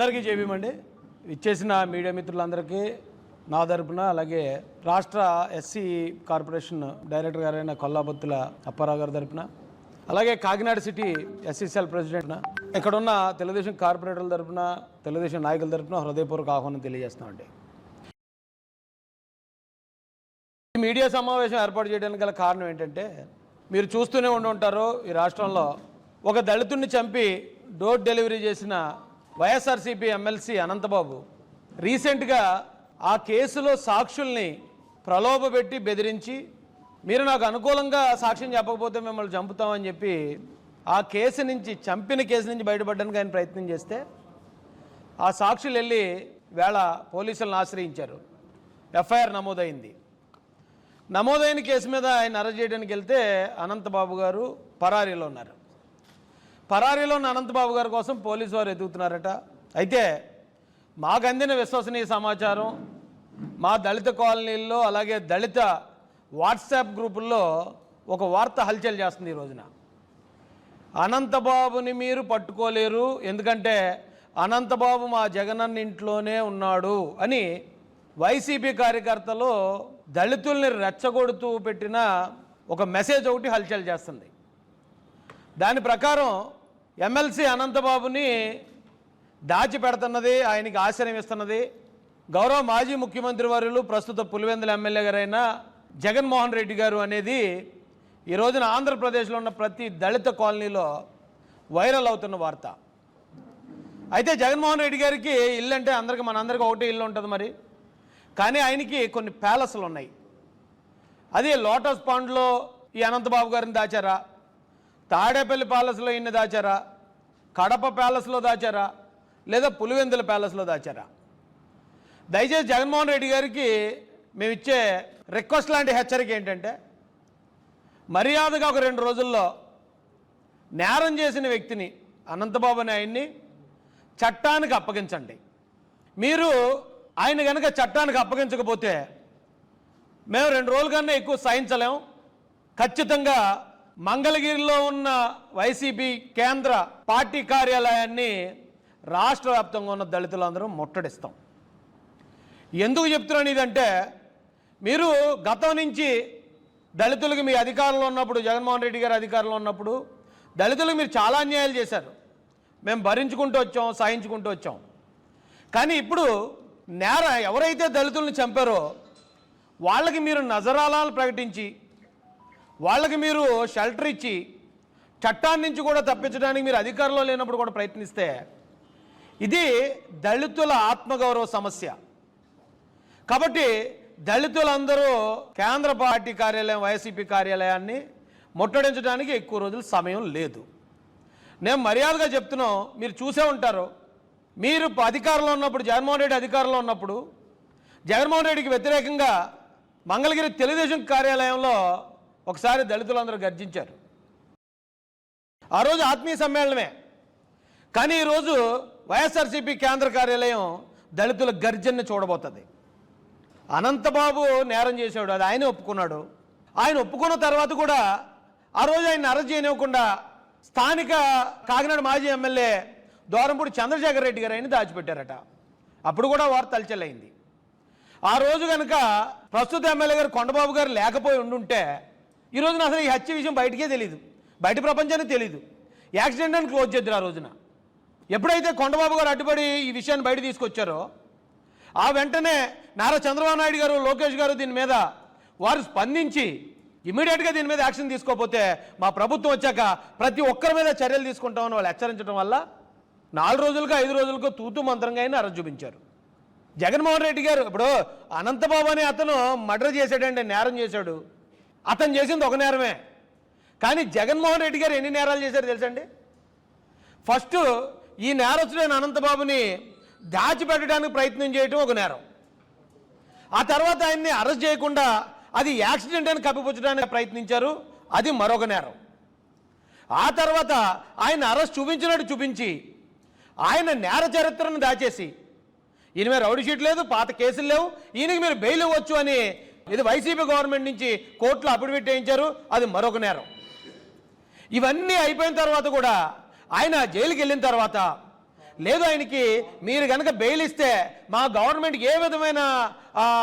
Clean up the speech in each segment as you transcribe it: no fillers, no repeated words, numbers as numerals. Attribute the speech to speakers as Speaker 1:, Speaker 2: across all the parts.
Speaker 1: అందరికీ జేబీమండి. ఇచ్చేసిన మీడియా మిత్రులందరికీ నా తరపున, అలాగే రాష్ట్ర ఎస్సీ కార్పొరేషన్ డైరెక్టర్ గారైన కొల్లాబొత్తుల అప్పారావు గారి తరపున, అలాగే కాకినాడ సిటీ ఎస్సీసీఎల్ ప్రెసిడెంట్న, ఇక్కడున్న తెలుగుదేశం కార్పొరేటర్ల తరపున, తెలుగుదేశం నాయకుల తరపున హృదయపూర్వక ఆహ్వానం తెలియజేస్తున్నామండి. మీడియా సమావేశం ఏర్పాటు చేయడానికి గల కారణం ఏంటంటే, మీరు చూస్తూనే ఉంటారు, ఈ రాష్ట్రంలో ఒక దళితుడిని చంపి డోర్ డెలివరీ చేసిన వైఎస్ఆర్సీపీ ఎమ్మెల్సీ అనంతబాబు రీసెంట్గా ఆ కేసులో సాక్షుల్ని ప్రలోభపెట్టి బెదిరించి, మీరు నాకు అనుకూలంగా సాక్ష్యం చెప్పకపోతే మిమ్మల్ని చంపుతామని చెప్పి ఆ కేసు నుంచి, చంపిన కేసు నుంచి బయటపడడానికి ఆయన ప్రయత్నం చేస్తే ఆ సాక్షులు వెళ్ళి వేళ పోలీసులను ఆశ్రయించారు. ఎఫ్ఐఆర్ నమోదైంది. నమోదైన కేసు మీద ఆయన అరెస్ట్ చేయడానికి వెళ్తే అనంతబాబు గారు పరారీలో ఉన్నారు. పరారీలో ఉన్న అనంతబాబు గారి కోసం పోలీసు వారు ఎదుగుతున్నారట. అయితే మాకు అందిన విశ్వసనీయ సమాచారం, మా దళిత కాలనీల్లో అలాగే దళిత వాట్సాప్ గ్రూపుల్లో ఒక వార్త హల్చల్ చేస్తుంది. ఈ రోజున అనంతబాబుని మీరు పట్టుకోలేరు, ఎందుకంటే అనంతబాబు మా జగనన్న ఇంట్లోనే ఉన్నాడు అని వైసీపీ కార్యకర్తలు దళితుల్ని రెచ్చగొడుతూ పెట్టిన ఒక మెసేజ్ ఒకటి హల్చల్ చేస్తుంది. దాని ప్రకారం ఎమ్మెల్సీ అనంతబాబుని దాచిపెడుతున్నది, ఆయనకి ఆశ్రయం ఇస్తున్నది గౌరవ మాజీ ముఖ్యమంత్రి వర్యులు, ప్రస్తుత పులివెందుల ఎమ్మెల్యే గారైన జగన్మోహన్ రెడ్డి గారు అనేది ఈ రోజున ఆంధ్రప్రదేశ్లో ఉన్న ప్రతి దళిత కాలనీలో వైరల్ అవుతున్న వార్త. అయితే జగన్మోహన్ రెడ్డి గారికి ఇల్లు అంటే మనందరికీ ఒకటే ఇల్లు ఉంటుంది మరి, కానీ ఆయనకి కొన్ని ప్యాలెస్లు ఉన్నాయి. అది లోటస్ పాండ్లో ఈ అనంతబాబు గారిని దాచారా, తాడేపల్లి ప్యాలెస్లో ఈయన దాచారా, కడప ప్యాలెస్లో దాచారా, లేదా పులివెందుల ప్యాలెస్లో దాచారా? దయచేసి జగన్మోహన్ రెడ్డి గారికి మేము ఇచ్చే రిక్వెస్ట్ లాంటి హెచ్చరిక ఏంటంటే, మర్యాదగా ఒక 2 రోజుల్లో నేరం చేసిన వ్యక్తిని, అనంతబాబు అనే ఆయన్ని చట్టానికి అప్పగించండి. మీరు ఆయన కనుక చట్టానికి అప్పగించకపోతే మేము 2 రోజుల కన్నా ఎక్కువ సహించలేం. ఖచ్చితంగా మంగళగిరిలో ఉన్న వైసీపీ కేంద్ర పార్టీ కార్యాలయాన్ని రాష్ట్ర వ్యాప్తంగా ఉన్న దళితులందరూ ముట్టడిస్తాం. ఎందుకు చెప్తున్నాను ఇదంటే, మీరు గతం నుంచి దళితులకు మీ అధికారంలో ఉన్నప్పుడు, జగన్మోహన్ రెడ్డి గారు అధికారంలో ఉన్నప్పుడు దళితులకు మీరు చాలా అన్యాయాలు చేశారు. మేము భరించుకుంటూ వచ్చాం, సహించుకుంటూ వచ్చాం. కానీ ఇప్పుడు ఎవరైతే దళితులను చంపారో వాళ్ళకి మీరు నజరాలాలు ప్రకటించి, వాళ్ళకి మీరు షెల్టర్ ఇచ్చి, చట్టాన్ని నుంచి కూడా తప్పించడానికి మీరు అధికారంలో లేనప్పుడు కూడా ప్రయత్నిస్తే ఇది దళితుల ఆత్మగౌరవ సమస్య. కాబట్టి దళితులందరూ కేంద్ర పార్టీ కార్యాలయం, వైసీపీ కార్యాలయాన్ని ముట్టడించడానికి ఎక్కువ రోజులు సమయం లేదు. నేను మర్యాదగా చెప్తున్నాం, మీరు చూసే ఉంటారు, మీరు అధికారంలో ఉన్నప్పుడు, జగన్మోహన్ రెడ్డి అధికారంలో ఉన్నప్పుడు జగన్మోహన్ రెడ్డికి వ్యతిరేకంగా మంగళగిరి తెలుగుదేశం కార్యాలయంలో ఒకసారి దళితులందరూ గర్జించారు. ఆ రోజు ఆత్మీయ సమ్మేళనమే, కానీ ఈరోజు వైఎస్ఆర్సీపీ కేంద్ర కార్యాలయం దళితుల గర్జనని చూడబోతుంది. అనంతబాబు నేరం చేశాడు, అది ఆయన ఒప్పుకున్నాడు. ఆయన ఒప్పుకున్న తర్వాత కూడా ఆ రోజు ఆయన అరెస్ట్ చేయనివ్వకుండా స్థానిక కాకినాడ మాజీ ఎమ్మెల్యే దూరంపూడి చంద్రశేఖర్ రెడ్డి గారు ఆయన దాచిపెట్టారట. అప్పుడు కూడా వార్త హల్చలైంది. ఆ రోజు కనుక ప్రస్తుత ఎమ్మెల్యే గారు కొండబాబు గారు లేకపోయి ఉండుంటే ఈ రోజున అసలు ఈ హత్య విషయం బయటకే తెలియదు, బయట ప్రపంచానికి తెలీదు. యాక్సిడెంట్ అని క్లోజ్ చేద్దరు. ఆ రోజున ఎప్పుడైతే కొండబాబు గారు అడ్డుపడి ఈ విషయాన్ని బయట తీసుకొచ్చారో ఆ వెంటనే నారా చంద్రబాబు నాయుడు గారు, లోకేష్ గారు దీని మీద వారు స్పందించి ఇమీడియట్గా దీని మీద యాక్షన్ తీసుకోకపోతే మా ప్రభుత్వం వచ్చాక ప్రతి ఒక్కరి మీద చర్యలు తీసుకుంటామని వాళ్ళు హెచ్చరించడం వల్ల 4 రోజులకు 5 రోజులకు తూతూ మంత్రంగా అయినా అరెస్ట్ చూపించారు. జగన్మోహన్ రెడ్డి గారు ఇప్పుడు అనంతబాబు అనే అతను మర్డర్ చేశాడండి, నేరం చేశాడు. అతను చేసింది ఒక నేరమే, కానీ జగన్మోహన్ రెడ్డి గారు ఎన్ని నేరాలు చేశారు తెలుసండి? ఫస్ట్ ఈ నేరస్తుడైన అనంతబాబుని దాచిపెట్టడానికి ప్రయత్నం చేయటం ఒక నేరం. ఆ తర్వాత ఆయన్ని అరెస్ట్ చేయకుండా అది యాక్సిడెంట్ అని కప్పిపుచ్చడానికి ప్రయత్నించారు, అది మరొక నేరం. ఆ తర్వాత ఆయన అరెస్ట్ చూపించినట్టు చూపించి ఆయన నేర చరిత్రను దాచేసి, ఈయన మీద రౌడీ షీట్ లేదు, పాత కేసులు లేవు, ఈయనకి మీరు బెయిల్ ఇవ్వచ్చు అని ఇది వైసీపీ గవర్నమెంట్ నుంచి కోర్టులో అఫిడవిట్ వేయించారు, అది మరొక నేరం. ఇవన్నీ అయిపోయిన తర్వాత కూడా ఆయన జైలుకి వెళ్ళిన తర్వాత లేదు ఆయనకి మీరు కనుక బెయిల్ ఇస్తే మా గవర్నమెంట్కి ఏ విధమైన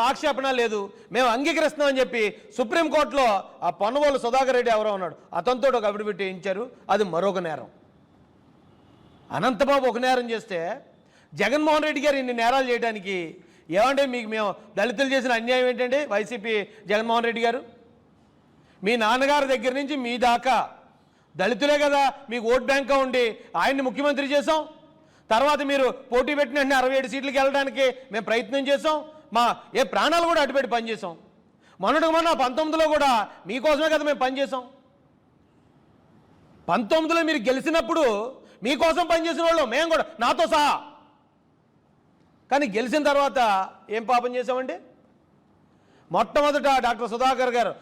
Speaker 1: ఆక్షేపణ లేదు, మేము అంగీకరిస్తున్నామని చెప్పి సుప్రీంకోర్టులో ఆ పొన్నవోలు సుధాకర్ రెడ్డి ఎవరో ఉన్నాడు, అతనితో ఒక అఫిడవిట్ వేయించారు. అది మరొక నేరం. అనంతబాబు ఒక నేరం చేస్తే జగన్మోహన్ రెడ్డి గారు ఇన్ని నేరాలు చేయడానికి ఏమంటే మీకు మేము దళితులు చేసిన అన్యాయం ఏంటంటే వైసీపీ జగన్మోహన్ రెడ్డి గారు? మీ నాన్నగారి దగ్గర నుంచి మీ దాకా దళితులే కదా మీకు ఓట్ బ్యాంక్గా ఉండి ఆయన్ని ముఖ్యమంత్రి చేసాం. తర్వాత మీరు పోటీ పెట్టిన 67 సీట్లకి వెళ్ళడానికి మేము ప్రయత్నం చేసాం. మా ప్రాణాలు కూడా అటుపెట్టి పనిచేసాం. మొన్న 19లో కూడా మీకోసమే కదా మేము పనిచేసాం. 19లో మీరు గెలిచినప్పుడు మీకోసం పనిచేసిన వాళ్ళు మేము కూడా, నాతో సహా. కానీ గెలిచిన తర్వాత ఏం పాపం చేసామండి? మొట్టమొదట డాక్టర్ సుధాకర్ గారు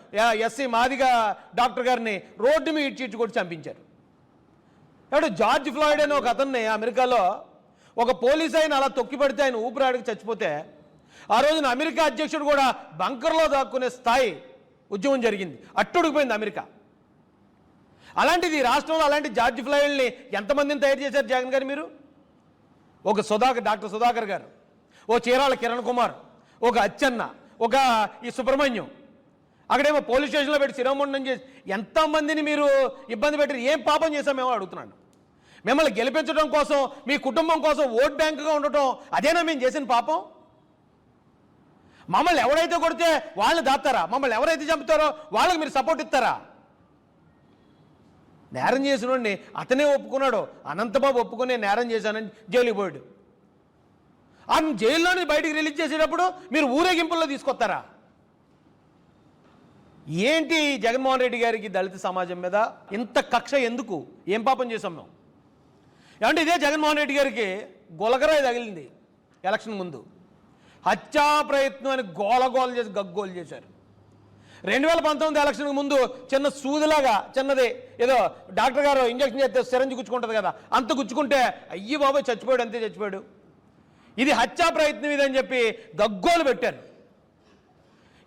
Speaker 1: ఎస్సీ మాదిగా డాక్టర్ గారిని రోడ్డు మీద ఇచ్చి కొట్టి చంపించారు. కాబట్టి జార్జ్ ఫ్లాయిడ్ అనే ఒక అతన్ని అమెరికాలో ఒక పోలీస్ ఆయన అలా తొక్కి పడితే ఆయన ఊపిరాడికి చచ్చిపోతే ఆ రోజున అమెరికా అధ్యక్షుడు కూడా బంకర్లో దాక్కునే స్థాయి ఉద్యమం జరిగింది. అట్టుడికిపోయింది అమెరికా. అలాంటిది రాష్ట్రంలో అలాంటి జార్జ్ ఫ్లాయిడ్ని ఎంతమందిని తయారు చేశారు జగన్ గారు మీరు? ఒక డాక్టర్ సుధాకర్ గారు, ఓ చీరాల కిరణ్ కుమార్, ఒక అచ్చెన్న, ఒక ఈ సుబ్రహ్మణ్యం, అక్కడేమో పోలీస్ స్టేషన్లో పెట్టి శిరోమండనం చేసి ఎంతమందిని మీరు ఇబ్బంది పెట్టి ఏం పాపం చేశామేమో అడుగుతున్నాను. మిమ్మల్ని గెలిపించడం కోసం మీ కుటుంబం కోసం ఓట్ బ్యాంకుగా ఉండటం అదేనా మేము చేసిన పాపం? మమ్మల్ని ఎవరైతే కొడితే వాళ్ళని దాస్తారా? మమ్మల్ని ఎవరైతే చంపుతారో వాళ్ళకి మీరు సపోర్ట్ ఇస్తారా? నేరం చేసినోడిని అతనే ఒప్పుకున్నాడు. అనంతబాబు ఒప్పుకునే నేరం చేశానని జైలుకి పోయాడు. ఆ జైల్లోని బయటికి రిలీజ్ చేసేటప్పుడు మీరు ఊరేగింపుల్లో తీసుకొస్తారా? ఏంటి జగన్మోహన్ రెడ్డి గారికి దళిత సమాజం మీద ఇంత కక్ష ఎందుకు? ఏం పాపం చేశాం మేము? ఏమంటే ఇదే జగన్మోహన్ రెడ్డి గారికి గొలగరాయి తగిలింది ఎలక్షన్ ముందు. హత్యా ప్రయత్నం అని గోలగోలు చేసి గగ్గోలు చేశారు. 2019 ఎలక్షన్కి ముందు చిన్న సూదిలాగా చిన్నది ఏదో డాక్టర్ గారు ఇంజక్షన్ చేస్తే సిరంజి గుచ్చుకుంటుంది కదా, అంత గుచ్చుకుంటే అయ్యి బాబాయ్ చచ్చిపోయాడు, అంతే చచ్చిపోయాడు. ఇది హత్యా ప్రయత్నం ఇదని చెప్పి గగ్గోలు పెట్టారు.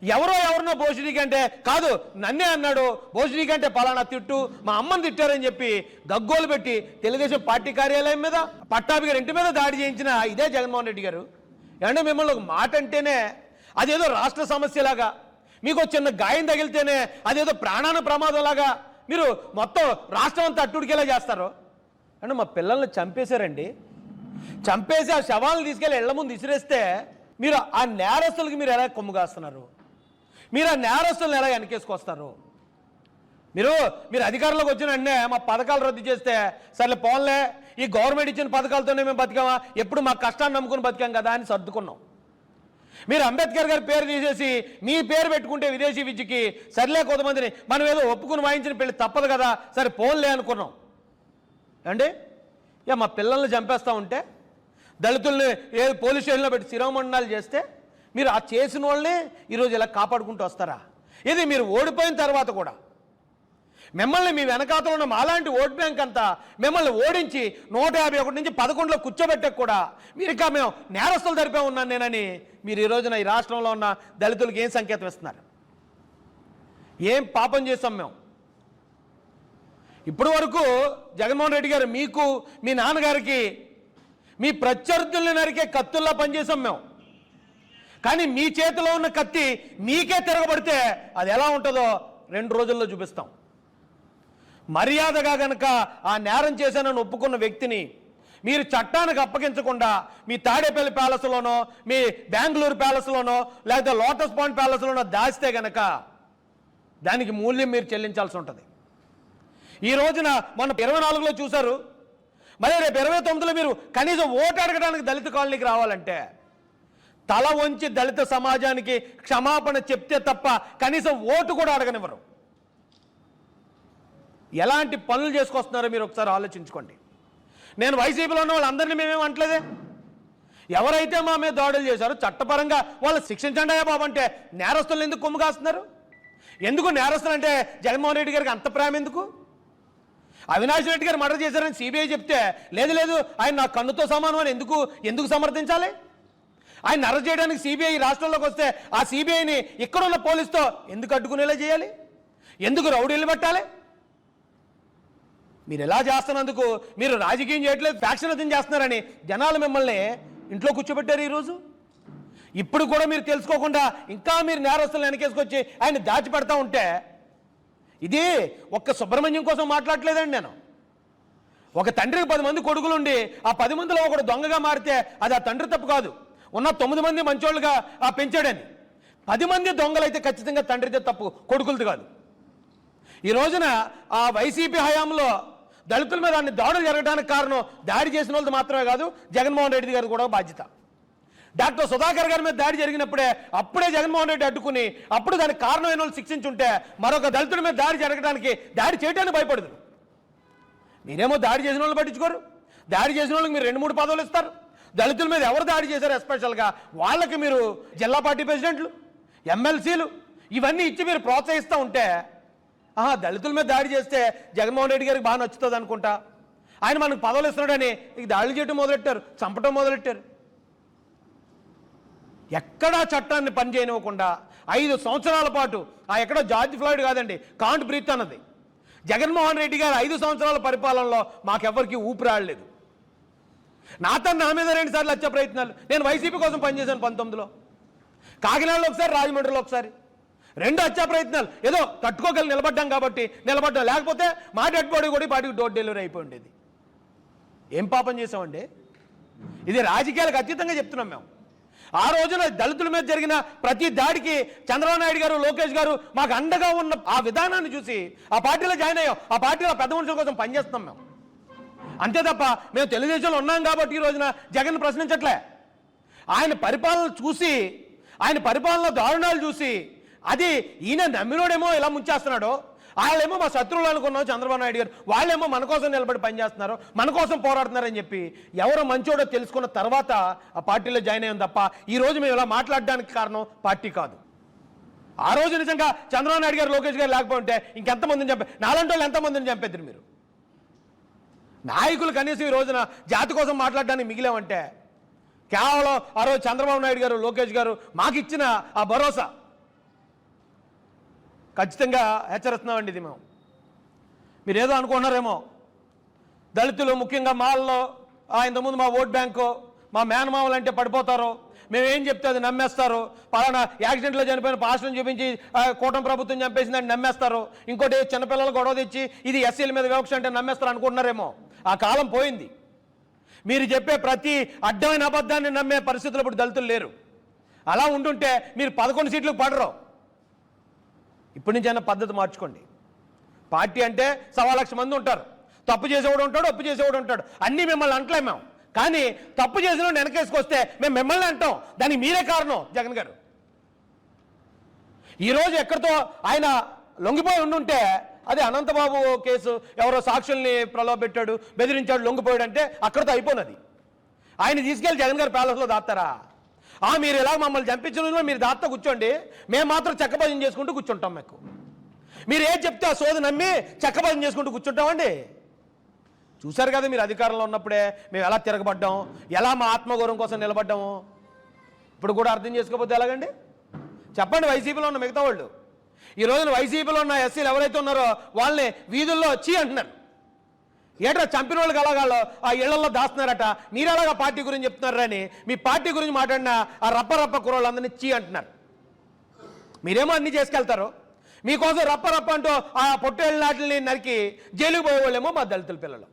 Speaker 1: ఎవరినో భోషుడి కంటే కాదు నన్నే అన్నాడు, భోషుడి కంటే పలానా తిట్టు మా అమ్మని తిట్టారని చెప్పి గగ్గోలు పెట్టి తెలుగుదేశం పార్టీ కార్యాలయం మీద పట్టాభి గారి ఇంటి మీద దాడి చేయించిన ఇదే జగన్మోహన్ రెడ్డి గారు. అంటే మిమ్మల్ని ఒక మాట అంటేనే అదేదో రాష్ట్ర సమస్యలాగా, మీకు చిన్న గాయం తగిలితేనే అదేదో ప్రాణాన ప్రమాదంలాగా మీరు మొత్తం రాష్ట్రం అంతా అట్టుడికేలా చేస్తారు. అంటే మా పిల్లల్ని చంపేశారండి. చంపేసి ఆ శవాలను తీసుకెళ్ళి ఇళ్ల ముందు విసిరేస్తే మీరు ఆ నేరస్తులకి మీరు ఎలా కొమ్ము కాస్తున్నారు? మీరు ఆ నేరస్తులను ఎలా వెనకేసుకొస్తారు? మీరు అధికారంలోకి వచ్చిన వెంటనే మా పథకాలు రద్దు చేస్తే సర్లే పోన్లే, ఈ గవర్నమెంట్ ఇచ్చిన పథకాలతోనే మేము బతికామా, ఎప్పుడు మా కష్టాన్ని నమ్ముకుని బతికాం కదా అని సర్దుకున్నాం. మీరు అంబేద్కర్ గారి పేరు తీసేసి మీ పేరు పెట్టుకుంటే విదేశీ విద్యకి సర్లే కొంతమందిని మనం ఏదో ఒప్పుకుని వాయించిన పెళ్ళి తప్పదు కదా, సరే పోన్లే అనుకున్నాం. అండి మా పిల్లల్ని చంపేస్తూ ఉంటే దళితుల్ని పోలీస్ స్టేషన్లో పెట్టి శిరోమండనాలు చేస్తే మీరు ఆ చేసిన వాళ్ళని ఈరోజు ఇలా కాపాడుకుంటూ వస్తారా? ఇది మీరు ఓడిపోయిన తర్వాత కూడా మిమ్మల్ని మీ వెనకాతలో ఉన్న మాలాంటి ఓట్ బ్యాంక్ అంతా మిమ్మల్ని ఓడించి 151 నుంచి 11లో కూర్చోబెట్టక కూడా మీరు ఇక మేము నేరస్తులు తరిపే ఉన్నాను నేనని మీరు ఈ రోజున ఈ రాష్ట్రంలో ఉన్న దళితులకు ఏం సంకేతం ఇస్తున్నారు? ఏం పాపం చేస్తాం మేము? ఇప్పటి వరకు జగన్మోహన్ రెడ్డి గారు మీకు మీ నాన్నగారికి మీ ప్రత్యర్థుల్ని నరికే కత్తుల్లా పనిచేసాం మేము. కానీ మీ చేతిలో ఉన్న కత్తి మీకే తిరగబడితే అది ఎలా ఉంటుందో 2 రోజుల్లో చూపిస్తాం. మర్యాదగా గనక ఆ నేరం చేశానని ఒప్పుకున్న వ్యక్తిని మీరు చట్టానికి అప్పగించకుండా మీ తాడేపల్లి ప్యాలెస్లోనో మీ బెంగళూరు ప్యాలెస్లోనో లేకపోతే లోటస్ పాండ్ ప్యాలెస్లోనో దాచితే గనక దానికి మూల్యం మీరు చెల్లించాల్సి ఉంటుంది. ఈ రోజున మొన్న 24లో చూశారు, మరి రేపు 29లో మీరు కనీసం ఓటు అడగడానికి దళిత కాలనీకి రావాలంటే తల వంచి దళిత సమాజానికి క్షమాపణ చెప్తే తప్ప కనీసం ఓటు కూడా అడగనివ్వరు. ఎలాంటి పనులు చేసుకొస్తున్నారో మీరు ఒకసారి ఆలోచించుకోండి. నేను వైసీపీలో ఉన్న వాళ్ళందరినీ మేమేం అంటలేదే. ఎవరైతే మా మీద దాడులు చేశారో చట్టపరంగా వాళ్ళు శిక్షించండి అయ్యా బాబు అంటే నేరస్తులు ఎందుకు కొమ్ము కాస్తున్నారు? ఎందుకు నేరస్తులు అంటే జగన్మోహన్ రెడ్డి గారికి అంత ప్రేమ ఎందుకు? అవినాష్ రెడ్డి గారు మర్డర్ చేశారని సిబిఐ చెప్తే లేదు ఆయన నా కన్నుతో సమానం అని ఎందుకు సమర్థించాలి? ఆయన అరెస్ట్ చేయడానికి సిబిఐ రాష్ట్రంలోకి వస్తే ఆ సిబిఐని ఇక్కడున్న పోలీసుతో ఎందుకు అడ్డుకునేలా చేయాలి? ఎందుకు రౌడీలు పెట్టాలి? మీరు ఎలా చేస్తున్నందుకు మీరు రాజకీయం చేయట్లేదు, ఫ్యాక్షనిజం చేస్తున్నారని జనాలు మిమ్మల్ని ఇంట్లో కూర్చోబెట్టారు ఈరోజు. ఇప్పుడు కూడా మీరు తెలుసుకోకుండా ఇంకా మీరు నేరస్తులను వెనకేసుకొచ్చి ఆయన దాచిపెడతా ఉంటే, ఇది ఒక్క సుబ్రహ్మణ్యం కోసం మాట్లాడలేదండి నేను. ఒక తండ్రికి 10 మంది కొడుకులుండి ఆ 10 మందిలో ఒకడు దొంగగా మారితే అది ఆ తండ్రి తప్పు కాదు, ఉన్న 9 మంది మంచోళ్ళుగా పెంచాడని. 10 మంది దొంగలైతే ఖచ్చితంగా తండ్రిదే తప్పు, కొడుకులది కాదు. ఈ రోజున ఆ వైసీపీ హయాంలో దళితుల మీద అన్ని దాడులు జరగడానికి కారణం దాడి చేసిన వాళ్ళది మాత్రమే కాదు, జగన్మోహన్ రెడ్డి గారు కూడా బాధ్యత. డాక్టర్ సుధాకర్ గారి మీద దాడి జరిగినప్పుడే అప్పుడే జగన్మోహన్ రెడ్డి అడ్డుకుని అప్పుడు దానికి కారణమైన వాళ్ళు శిక్షించుంటే మరొక దళితుల మీద దాడి జరగడానికి, దాడి చేయడానికి భయపడదు. మీరేమో దాడి చేసిన వాళ్ళు పట్టించుకోరు, దాడి చేసిన వాళ్ళకి మీరు 2-3 పదవులు ఇస్తారు. దళితుల మీద ఎవరు దాడి చేశారు ఎస్పెషల్గా వాళ్ళకి మీరు జిల్లా పార్టీ ప్రెసిడెంట్లు, ఎమ్మెల్సీలు ఇవన్నీ ఇచ్చి మీరు ప్రోత్సహిస్తూ ఉంటే, దళితుల మీద దాడి చేస్తే జగన్మోహన్ రెడ్డి గారికి బాగా నచ్చుతుంది అనుకుంటా, ఆయన మనకు పదవులు ఇస్తున్నాడని ఇక దాడులు చేయడం మొదలెట్టారు, చంపడం మొదలెట్టారు. ఎక్కడా చట్టాన్ని పనిచేయనివ్వకుండా 5 సంవత్సరాల పాటు ఎక్కడో జార్జ్ ఫ్లాయిడ్ కాదండి, కాంట్ బ్రీత్ అన్నది జగన్మోహన్ రెడ్డి గారు 5 సంవత్సరాల పరిపాలనలో మాకెవ్వరికి ఊపిరాడలేదు. నా మీద 2 సార్లు హత్య ప్రయత్నాలు. నేను వైసీపీ కోసం పనిచేశాను 19లో, కాకినాడలో ఒకసారి, రాజమండ్రిలో ఒకసారి, 2 హత్యా ప్రయత్నాలు. ఏదో తట్టుకోగలి నిలబడ్డాం కాబట్టి నిలబడ్డాం, లేకపోతే మా డెడ్ బాడీ కూడా పార్టీకి డోర్ డెలివరీ అయిపోయి ఉండేది. ఏం పాపం చేసామండి? ఇది రాజకీయాలకు అతీతంగా చెప్తున్నాం మేము. ఆ రోజున దళితుల మీద జరిగిన ప్రతి దాడికి చంద్రబాబు నాయుడు గారు, లోకేష్ గారు మాకు అండగా ఉన్న ఆ విధానాన్ని చూసి ఆ పార్టీలో జాయిన్ అయ్యాం, ఆ పార్టీలో పెద్ద మనుషుల కోసం పనిచేస్తున్నాం మేము. అంతే తప్ప మేము తెలుగుదేశంలో ఉన్నాం కాబట్టి ఈ రోజున జగన్ ప్రశ్నించట్లే. ఆయన పరిపాలన చూసి, ఆయన పరిపాలన దారుణాలు చూసి, అది ఈయన నమ్మినోడేమో ఇలా ముంచేస్తున్నాడో, వాళ్ళేమో మా శత్రువులు అనుకున్నాం చంద్రబాబు నాయుడు గారు, వాళ్ళేమో మన కోసం నిలబడి పనిచేస్తున్నారు, మన కోసం పోరాడుతున్నారని చెప్పి ఎవరో మంచోడో తెలుసుకున్న తర్వాత ఆ పార్టీలో జాయిన్ అయ్యాం తప్ప ఈ రోజు మేము ఇలా మాట్లాడడానికి కారణం పార్టీ కాదు. ఆ రోజు నిజంగా చంద్రబాబు నాయుడు గారు, లోకేష్ గారు లేకపోతే ఇంకెంతమందిని చంపే, నాలంటి వాళ్ళు ఎంతమందిని చంపేద్దరు మీరు. నాయకులు కనీసం ఈ రోజున జాతి కోసం మాట్లాడడానికి మిగిలామంటే కేవలం ఆ రోజు చంద్రబాబు నాయుడు గారు, లోకేష్ గారు మాకు ఇచ్చిన ఆ భరోసా. ఖచ్చితంగా హెచ్చరిస్తున్నామండి ఇది మేము. మీరు ఏదో అనుకుంటున్నారేమో, దళితులు ముఖ్యంగా మాల్లో ఇంతకుముందు మా ఓట్ బ్యాంకు, మా మేనమామలు అంటే పడిపోతారు, మేమేం చెప్తే అది నమ్మేస్తారు, పలానా యాక్సిడెంట్లో చనిపోయిన పాస్టర్ని చూపించి కూటమి ప్రభుత్వం చంపేసిందని నమ్మేస్తారు, ఇంకోటి చిన్నపిల్లలు గొడవ తెచ్చి ఇది ఎస్సీల మీద వివక్ష అంటే నమ్మేస్తారు అనుకుంటున్నారేమో. ఆ కాలం పోయింది. మీరు చెప్పే ప్రతి అడ్డమైన అబద్ధాన్ని నమ్మే పరిస్థితులు ఇప్పుడు దళితులు లేరు. అలా ఉంటుంటే మీరు 11 సీట్లకు పడరు. ఇప్పటి నుంచి అయినా పద్ధతి మార్చుకోండి. పార్టీ అంటే 1,00,000 మంది ఉంటారు, తప్పు చేసేవాడు ఉంటాడు, ఒప్పు చేసేవాడు ఉంటాడు, అన్నీ మిమ్మల్ని అంటలేం మేము. కానీ తప్పు చేసిన వెనకేసుకొస్తే మేము మిమ్మల్ని అంటాం, దానికి మీరే కారణం జగన్ గారు. ఈరోజు ఎక్కడితో ఆయన లొంగిపోయి ఉండుంటే, అది అనంతబాబు కేసు, ఎవరో సాక్షుల్ని ప్రలోభపెట్టాడు, బెదిరించాడు, లొంగిపోయాడు అంటే అక్కడితో అయిపోయినది. ఆయన తీసుకెళ్ళి జగన్ గారు ప్యాలెస్లో దాస్తారా? మీరు ఎలా మమ్మల్ని చంపించిన మీరు దాత్తా కూర్చోండి, మేము మాత్రం చెక్కభజన చేసుకుంటూ కూర్చుంటాం. మీరు ఏం చెప్తే ఆ సోది నమ్మి చెక్కభజన చేసుకుంటూ కూర్చుంటామండి. చూశారు కదా మీరు అధికారంలో ఉన్నప్పుడే మేము ఎలా తిరగబడ్డాం, ఎలా మా ఆత్మగౌరవం కోసం నిలబడ్డాము. ఇప్పుడు కూడా అర్థం చేసుకోకపోతే ఎలాగండి? చెప్పండి. వైసీపీలో ఉన్న మిగతా వాళ్ళు, ఈ రోజున వైసీపీలో ఉన్న ఎస్సీలు ఎవరైతే ఉన్నారో వాళ్ళని వీధుల్లో వచ్చి అంటున్నారు. ఏట్రా చంపిన వాళ్ళకి అలాగాలో ఆ ఇళ్లలో దాస్తున్నారట, మీరు అలాగా పార్టీ గురించి చెప్తున్నారని మీ పార్టీ గురించి మాట్లాడిన ఆ రప్ప కుర్రోళ్ళందరినీ చీ అంటున్నారు. మీరేమో అన్నీ చేసుకెళ్తారు, మీకోసం రప్ప అంటూ ఆ పొట్టేళ్ళ నాటిని నరికి జైలుకు పోయేవాళ్ళేమో మా దళితుల పిల్లలు.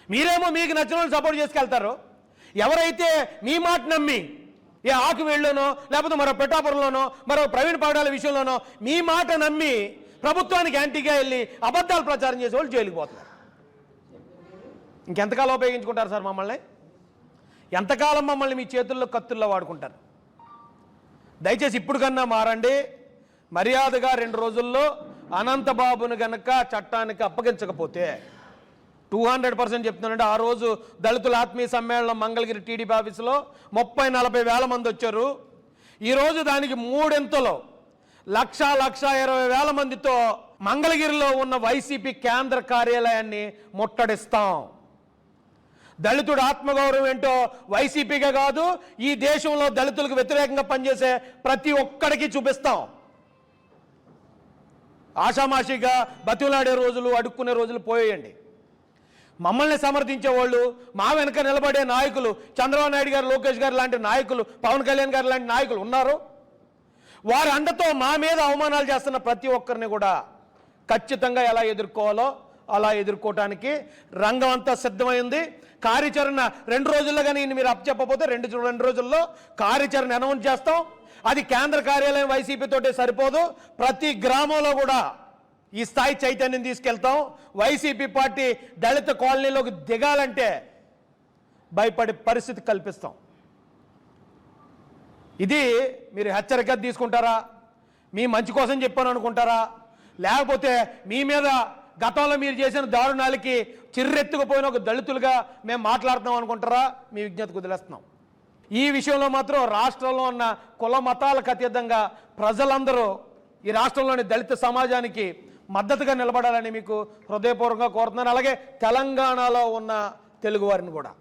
Speaker 1: మీరేమో మీకు నచ్చిన వాళ్ళు సపోర్ట్ చేసుకెళ్తారు. ఎవరైతే మీ మాట నమ్మి ఏ ఆకువేళ్ళలోనో లేకపోతే మరో పెట్టాపురంలోనో మరో ప్రవీణ్ పాడాల విషయంలోనో మీ మాట నమ్మి ప్రభుత్వానికి యాంటీగా వెళ్ళి అబద్ధాలు ప్రచారం చేసే వాళ్ళు జైలుకు పోతున్నారు. ఇంకెంతకాలం ఉపయోగించుకుంటారు సార్ మమ్మల్ని? ఎంతకాలం మమ్మల్ని మీ చేతుల్లో కత్తుల్లో వాడుకుంటారు? దయచేసి ఇప్పుడు కన్నా మారండి. మర్యాదగా 2 రోజుల్లో అనంతబాబును గనక చట్టానికి అప్పగించకపోతే 200% చెప్తున్నానంటే, ఆ రోజు దళితుల ఆత్మీయ సమ్మేళనం మంగళగిరి టీడీపీ ఆఫీసులో 30-40 వేల మంది వచ్చారు. ఈరోజు దానికి 3 1,20,000 మందితో మంగళగిరిలో ఉన్న వైసీపీ కేంద్ర కార్యాలయాన్ని ముట్టడిస్తాం. దళితుడు ఆత్మగౌరవం ఏంటో వైసీపీగా కాదు, ఈ దేశంలో దళితులకు వ్యతిరేకంగా పనిచేసే ప్రతి ఒక్కడికి చూపిస్తాం. ఆషామాషిగా బతిలాడే రోజులు, అడుక్కునే రోజులు పోయేయండి. మమ్మల్ని సమర్థించే వాళ్ళు, మా వెనక నిలబడే నాయకులు, చంద్రబాబు నాయుడు గారు, లోకేష్ గారు లాంటి నాయకులు, పవన్ కళ్యాణ్ గారు లాంటి నాయకులు ఉన్నారు. వారి అండతో మా మీద అవమానాలు చేస్తున్న ప్రతి ఒక్కరిని కూడా ఖచ్చితంగా ఎలా ఎదుర్కోవాలో అలా ఎదుర్కోవటానికి రంగం అంతా సిద్ధమైంది. కార్యాచరణ 2 రోజుల్లో కానీ మీరు అప్పచెప్పకపోతే 2 రోజుల్లో కార్యాచరణ అనౌన్స్ చేస్తాం. అది కేంద్ర కార్యాలయం వైసీపీ తోటే సరిపోదు, ప్రతి గ్రామంలో కూడా ఈ స్థాయి చైతన్యం తీసుకెళ్తాం. వైసీపీ పార్టీ దళిత కాలనీలోకి దిగాలంటే భయపడే పరిస్థితి కల్పిస్తాం. ఇది మీరు హెచ్చరిక తీసుకుంటారా? మీ మంచి కోసం చెప్పాను అనుకుంటారా? లేకపోతే మీ మీద గతంలో మీరు చేసిన దారుణాలకి చిర్రెత్తుకుపోయిన ఒక దళితులుగా మేము మాట్లాడుతున్నాం అనుకుంటారా? మీ విజ్ఞతకు వదిలేస్తున్నాం. ఈ విషయంలో మాత్రం రాష్ట్రంలో ఉన్న కుల మతాలకు అతీతంగా ప్రజలందరూ ఈ రాష్ట్రంలోని దళిత సమాజానికి మద్దతుగా నిలబడాలని మీకు హృదయపూర్వకంగా కోరుతున్నాను. అలాగే తెలంగాణలో ఉన్న తెలుగు వారిని కూడా.